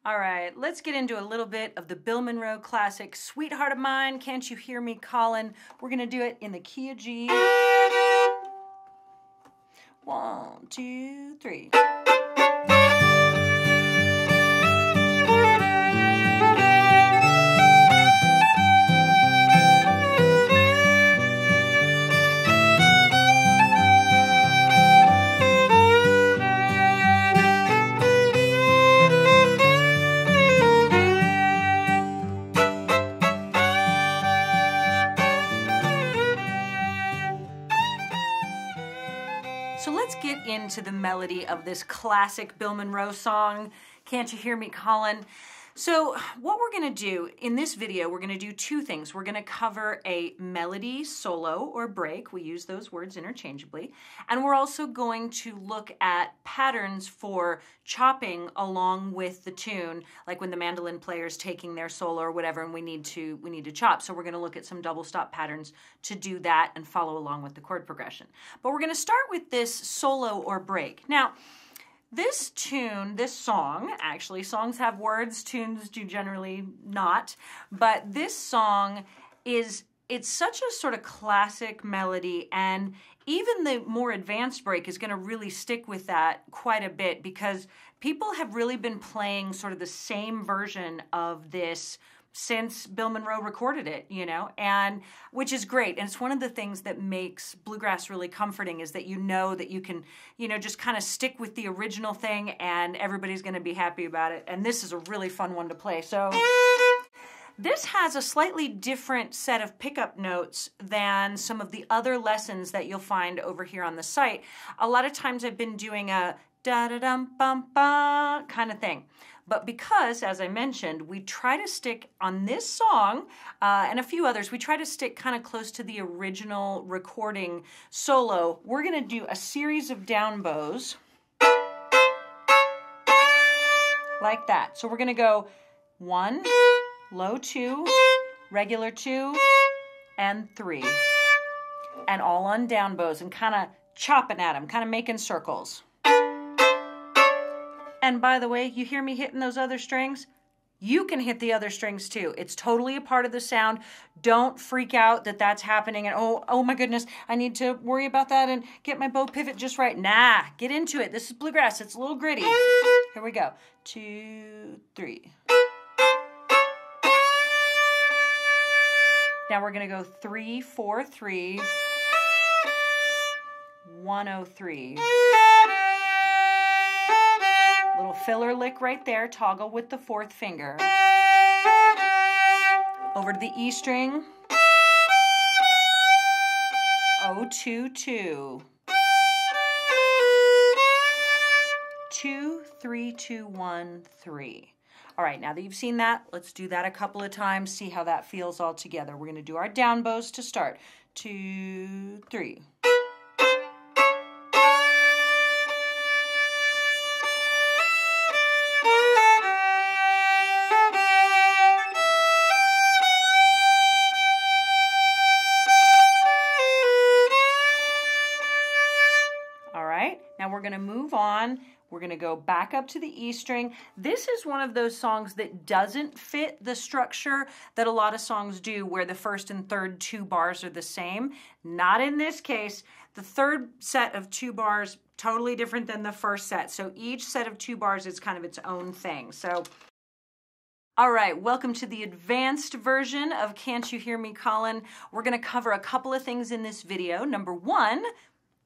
All right, let's get into a little bit of the Bill Monroe classic, Sweetheart of Mine, Can't You Hear Me Calling? We're gonna do it in the key of G. 1, 2, 3. So let's get into the melody of this classic Bill Monroe song, Can't You Hear Me Calling? So what we're going to do in this video, we're going to do two things. We're going to cover a melody solo or break. We use those words interchangeably. And we're also going to look at patterns for chopping along with the tune, like when the mandolin player's taking their solo or whatever, and we need to chop. So we're going to look at some double stop patterns to do that and follow along with the chord progression. But we're going to start with this solo or break. Now, this tune, this song, actually, songs have words, tunes do generally not, but this song it's such a sort of classic melody, and even the more advanced break is going to really stick with that quite a bit because people have really been playing sort of the same version of this since Bill Monroe recorded it, and which is great. And it's one of the things that makes bluegrass really comforting is that that you can, just kind of stick with the original thing and everybody's going to be happy about it. And this is a really fun one to play. So this has a slightly different set of pickup notes than some of the other lessons that you'll find over here on the site. A lot of times I've been doing a da-da-dum-bum-ba kind of thing. But because, as I mentioned, we try to stick on this song and a few others, we try to stick kind of close to the original recording solo. We're going to do a series of down bows like that. So we're going to go 1, low 2, regular 2, and 3. And all on down bows and kind of chopping at them, kind of making circles. And by the way, you hear me hitting those other strings? You can hit the other strings too. It's totally a part of the sound. Don't freak out that that's happening and oh my goodness, I need to worry about that and get my bow pivot just right. Nah, get into it. This is bluegrass. It's a little gritty. Here we go. 2, 3. Now we're going to go 3, 4, 3, 103. Little filler lick right there, toggle with the 4th finger. Over to the E string. 0, 2, 2. 2, 3, 2, 1, 3. All right, now that you've seen that, let's do that a couple of times, see how that feels all together. We're going to do our down bows to start. 2, 3. Now we're going to move on. We're going to go back up to the E string. This is one of those songs that doesn't fit the structure that a lot of songs do where the first and third 2 bars are the same. Not in this case. The third set of 2 bars, totally different than the first set. So each set of 2 bars is kind of its own thing. So, all right, welcome to the advanced version of Can't You Hear Me Calling? We're going to cover a couple of things in this video. Number 1,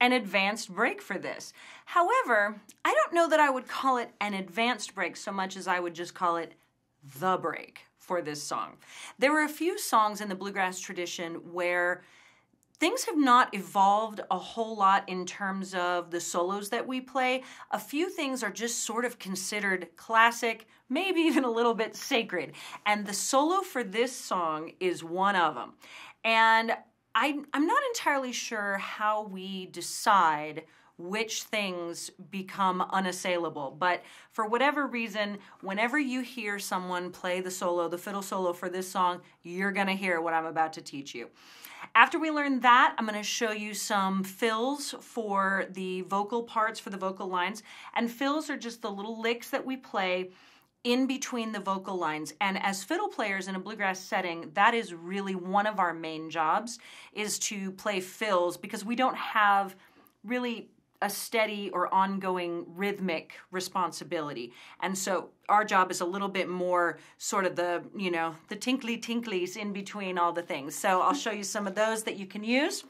an advanced break for this. However, I don't know that I would call it an advanced break so much as I would just call it the break for this song. There were a few songs in the bluegrass tradition where things have not evolved a whole lot in terms of the solos that we play. A few things are just sort of considered classic, maybe even a little bit sacred. And the solo for this song is one of them. And I'm not entirely sure how we decide which things become unassailable, but for whatever reason, whenever you hear someone play the solo, the fiddle solo for this song, you're going to hear what I'm about to teach you. After we learn that, I'm going to show you some fills for the vocal parts, for the vocal lines, and fills are just the little licks that we play in between the vocal lines. And as fiddle players in a bluegrass setting, that is really one of our main jobs, is to play fills, because we don't have really a steady or ongoing rhythmic responsibility. And so our job is a little bit more sort of the, you know, the tinkly tinklies in between all the things. So I'll show you some of those that you can use.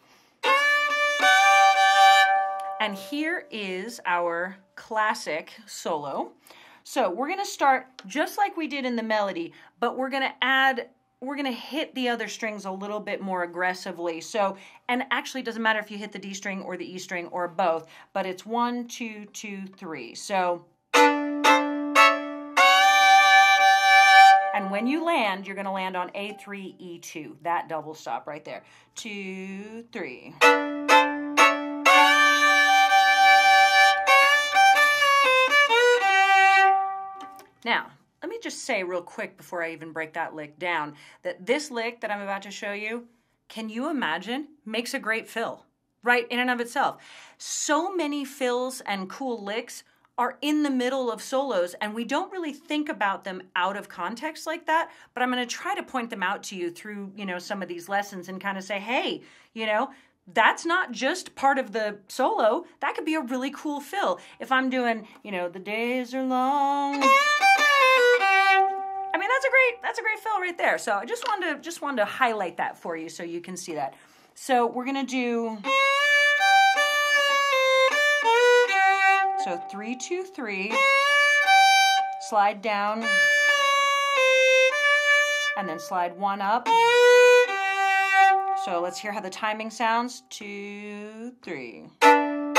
And here is our classic solo. So we're going to start just like we did in the melody, but we're going to hit the other strings a little bit more aggressively. So, and actually it doesn't matter if you hit the D string or the E string or both, but it's 1, 2, 2, 3. So, and when you land, you're going to land on A3, E2, that double stop right there. 2, 3. Now, let me just say real quick before I even break that lick down, that this lick that I'm about to show you, can you imagine, makes a great fill, right, in and of itself. So many fills and cool licks are in the middle of solos, and we don't really think about them out of context like that, but I'm going to try to point them out to you through, you know, some of these lessons and kind of say, hey, you know, that's not just part of the solo. That could be a really cool fill. If I'm doing, you know, the days are long. I mean, that's a great fill right there. So I just wanted to highlight that for you so you can see that. So we're gonna do, so 3, 2, 3, slide down, and then slide 1 up. So let's hear how the timing sounds. 2, 3. 4, 1.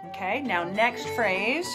Okay, now next phrase.